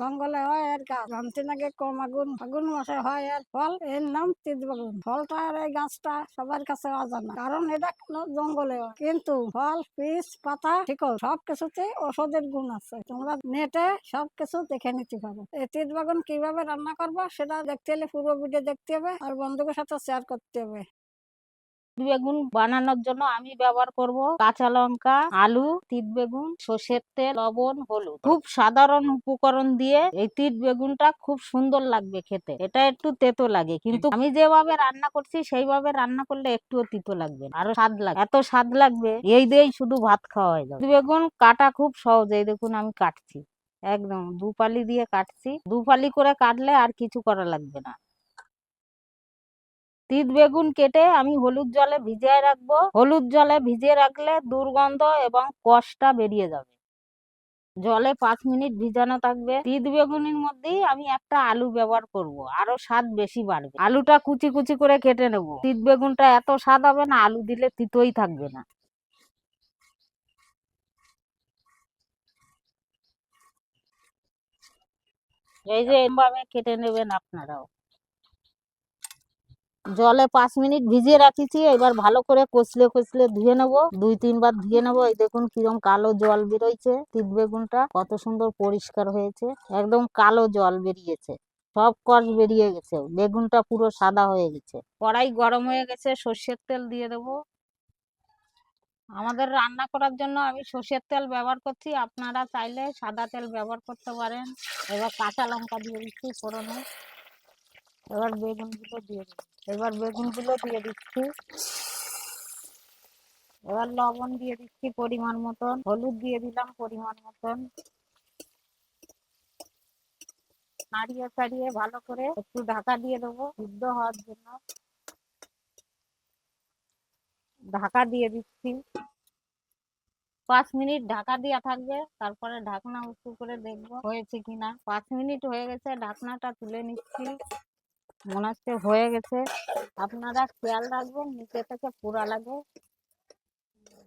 জঙ্গলে হয় এর গাছ, জানতে নাকি কম আগুন, ফাগুন মাসে হয় এর ফল, এর নাম তিত বেগুন। ফলটা আর এই গাছটা সবার কাছে অজানা, কারণ এটা কোনো জঙ্গলে হয়। কিন্তু ফল, বীজ, পাতা, শিকড় সবকিছুতে ঔষধের গুণ আছে। তোমরা নেটে সবকিছু দেখে নিতে পারো। এই তিত বেগুন কিভাবে রান্না করবো সেটা দেখতে হলে পুরো ভিডিও দেখতে হবে আর বন্ধুদের সাথে শেয়ার করতে হবে। বেগুন বানানোর জন্য আমি ব্যবহার করব কাঁচা লঙ্কা, আলু, তিত বেগুন, সর্ষের তেল, লবণ, হলুদ। খুব সাধারণ উপকরণ দিয়ে এই তিত বেগুনটা খুব সুন্দর লাগবে খেতে। এটা একটু তেতো লাগে, কিন্তু আমি যেভাবে রান্না করছি সেইভাবে রান্না করলে একটুও তিতো লাগবে না, আরো স্বাদ লাগবে। এত স্বাদ লাগবে এই দিয়েই শুধু ভাত খাওয়া হয়ে যাবে। তিত বেগুন কাটা খুব সহজ। এই দেখুন আমি কাটছি, একদম দুপালি দিয়ে কাটছি। দুপালি করে কাটলে আর কিছু করা লাগবে না। তিত বেগুন কেটে আমি হলুদ জলে ভিজিয়ে রাখবো। হলুদ জলে ভিজিয়ে রাখলে দুর্গন্ধ এবং কষটা বেরিয়ে যাবে। জলে 5 মিনিট ভিজানো থাকবে। তিত বেগুনের মধ্যেই আমি একটা আলু ব্যবহার করব, আরো স্বাদ বেশি বাড়বে। আলুটা কুচি কুচি করে কেটে নেব। তিত বেগুনটা এত স্বাদ হবে না, আলু দিলে তিতই থাকবে না। এই যে এভাবে কেটে নেবেন আপনারাও। জলে 5 মিনিট ভিজিয়ে রাখিছি। এবার ভালো করে কষলে কষলে ধুয়ে নেব, 2-3 বার ধুয়ে নেব। এই দেখুন কিরকম কালো জল বেরোইছে। তিত বেগুনটা কত সুন্দর পরিষ্কার হয়েছে, একদম কালো জল বেরিয়েছে, সব কষ বেরিয়ে গেছে, বেগুনটা পুরো সাদা হয়ে গেছে। কড়াই গরম হয়ে গেছে, সর্ষের তেল দিয়ে দেবো। আমাদের রান্না করার জন্য আমি সর্ষের তেল ব্যবহার করছি, আপনারা চাইলে সাদা তেল ব্যবহার করতে পারেন। এবার কাঁচা লঙ্কা দিয়ে দিচ্ছি ফোড়নে। এবার বেগুনগুলো দিয়ে দেবো। এবার বেগুনগুলো দিয়ে দিচ্ছি। এবার লবণ দিয়ে দিচ্ছি পরিমাণ মতন, হলুদ দিয়ে দিলাম পরিমাণ মতন। নাড়িয়ে চাড়িয়ে ভালো করে একটু ঢাকা দিয়ে দেবো সিদ্ধ হওয়ার জন্য। ঢাকা দিয়ে দিচ্ছি। 5 মিনিট ঢাকা দেওয়া থাকবে, তারপরে ঢাকনা উঁচু করে দেখবো হয়েছে কিনা। 5 মিনিট হয়ে গেছে, ঢাকনাটা তুলে নিচ্ছি। মনে হচ্ছে হয়ে গেছে। আপনারা খেয়াল রাখবেন নিচে থেকে পোড়া লাগে,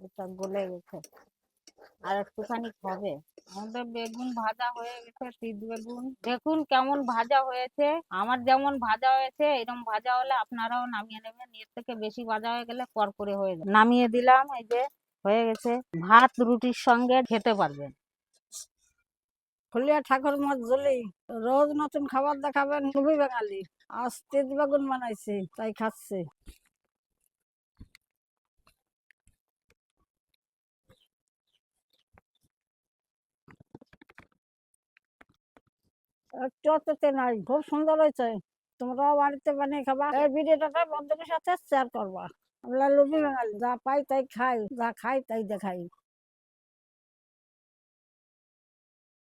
এটা গলে গেছে, আর একটুখানি হবে। আমাদের বেগুন ভাজা হয়ে গেছে। তিত বেগুন দেখুন কেমন ভাজা হয়েছে। আমার যেমন ভাজা হয়েছে এরকম ভাজা হলে আপনারাও নামিয়ে নেবেন। এর থেকে বেশি ভাজা হয়ে গেলে কড়কড়ে হয়ে যাবে। নামিয়ে দিলাম, এই যে হয়ে গেছে। ভাত রুটির সঙ্গে খেতে পারবেন। ফুলিয়া ঠাকুর মত জ্বলি, রোজ নতুন খাবার দেখাবেন খুবই বাঙালি। আজ তিত বেগুন বানাইছি তাই খাচ্ছি। একটু অততে নাই, খুব সুন্দর হয়েছে। তোমরাও বাড়িতে বানিয়ে খাবা। এই ভিডিওটা বন্ধুদের সাথে শেয়ার করবা। আমরা লোভী বাঙালি, যা পাই তাই খাই, যা খাই তাই দেখাই।